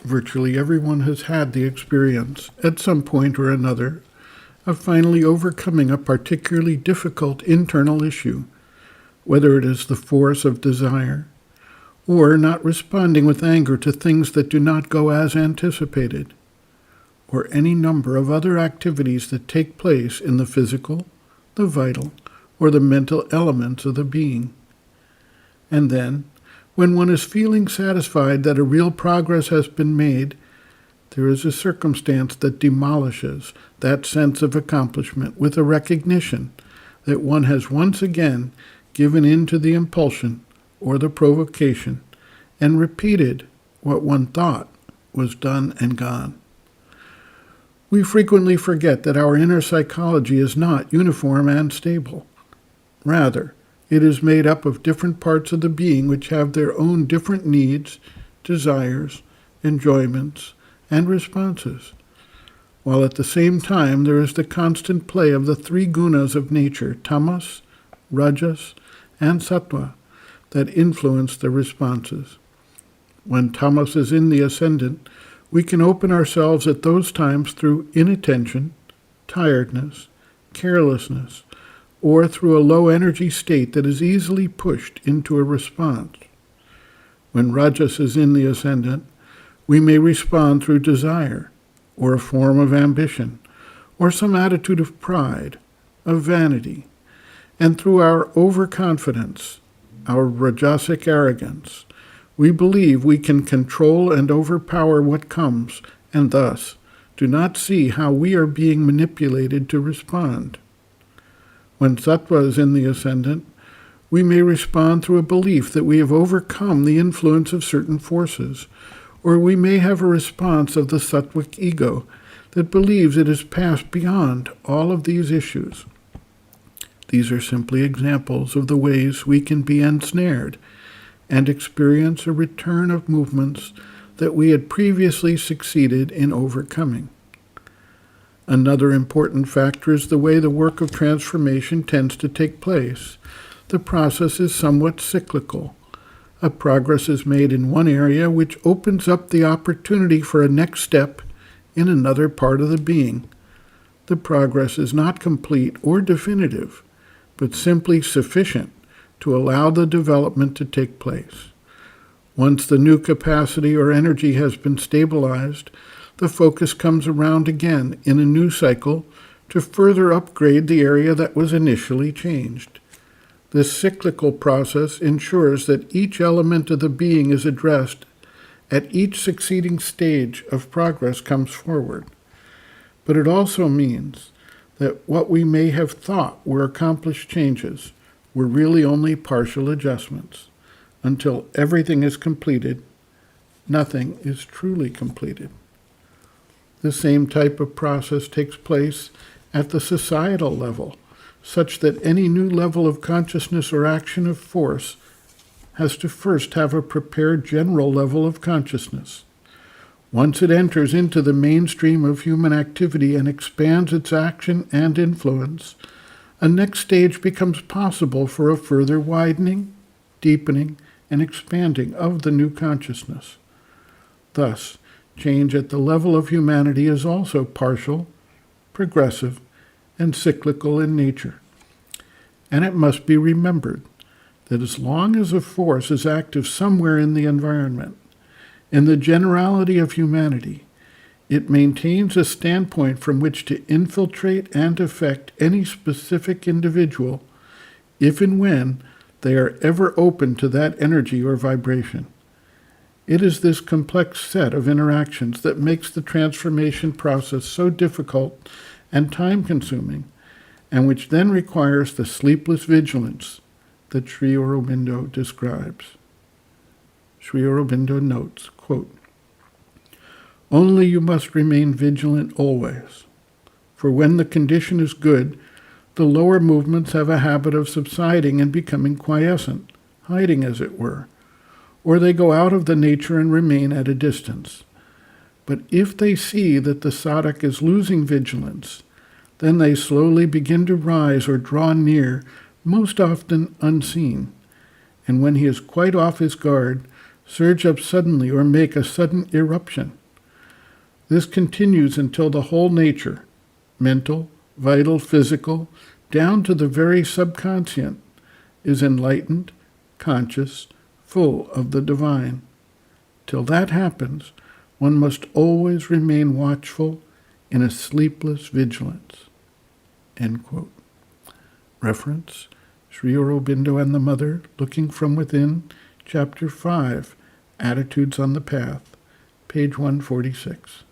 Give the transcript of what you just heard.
Virtually everyone has had the experience, at some point or another, of finally overcoming a particularly difficult internal issue, whether it is the force of desire, or not responding with anger to things that do not go as anticipated, or any number of other activities that take place in the physical, the vital, or the mental elements of the being. And then, when one is feeling satisfied that a real progress has been made, there is a circumstance that demolishes that sense of accomplishment with a recognition that one has once again given in to the impulsion or the provocation and repeated what one thought was done and gone. We frequently forget that our inner psychology is not uniform and stable. Rather, it is made up of different parts of the being which have their own different needs, desires, enjoyments, and responses, while at the same time there is the constant play of the three gunas of nature, tamas, rajas, and sattva, that influence the responses. When tamas is in the ascendant, we can open ourselves at those times through inattention, tiredness, carelessness, or through a low energy state that is easily pushed into a response. When rajas is in the ascendant, we may respond through desire, or a form of ambition, or some attitude of pride, of vanity, and through our overconfidence, our rajasic arrogance, we believe we can control and overpower what comes, and thus do not see how we are being manipulated to respond. When sattva is in the ascendant, we may respond through a belief that we have overcome the influence of certain forces, or we may have a response of the sattvic ego that believes it has passed beyond all of these issues. These are simply examples of the ways we can be ensnared and experience a return of movements that we had previously succeeded in overcoming. Another important factor is the way the work of transformation tends to take place. The process is somewhat cyclical. A progress is made in one area which opens up the opportunity for a next step in another part of the being. The progress is not complete or definitive, but simply sufficient to allow the development to take place. Once the new capacity or energy has been stabilized, the focus comes around again in a new cycle to further upgrade the area that was initially changed. This cyclical process ensures that each element of the being is addressed at each succeeding stage of progress comes forward. But it also means that what we may have thought were accomplished changes were really only partial adjustments. Until everything is completed, nothing is truly completed. The same type of process takes place at the societal level, such that any new level of consciousness or action of force has to first have a prepared general level of consciousness. Once it enters into the mainstream of human activity and expands its action and influence, a next stage becomes possible for a further widening, deepening, and expanding of the new consciousness. Thus, change at the level of humanity is also partial, progressive, and cyclical in nature. And it must be remembered that as long as a force is active somewhere in the environment, in the generality of humanity, it maintains a standpoint from which to infiltrate and affect any specific individual if and when they are ever open to that energy or vibration. It is this complex set of interactions that makes the transformation process so difficult and time-consuming, and which then requires the sleepless vigilance that Sri Aurobindo describes. Sri Aurobindo notes, quote, "Only you must remain vigilant always, for when the condition is good, the lower movements have a habit of subsiding and becoming quiescent, hiding as it were, or they go out of the nature and remain at a distance. But if they see that the sadhak is losing vigilance, then they slowly begin to rise or draw near, most often unseen, and when he is quite off his guard, surge up suddenly or make a sudden eruption. This continues until the whole nature, mental, vital, physical, down to the very subconscient, is enlightened, conscious, full of the divine. Till that happens, one must always remain watchful in a sleepless vigilance. End quote. Reference, Sri Aurobindo and the Mother, Looking from Within, Chapter 5, Attitudes on the Path, page 146.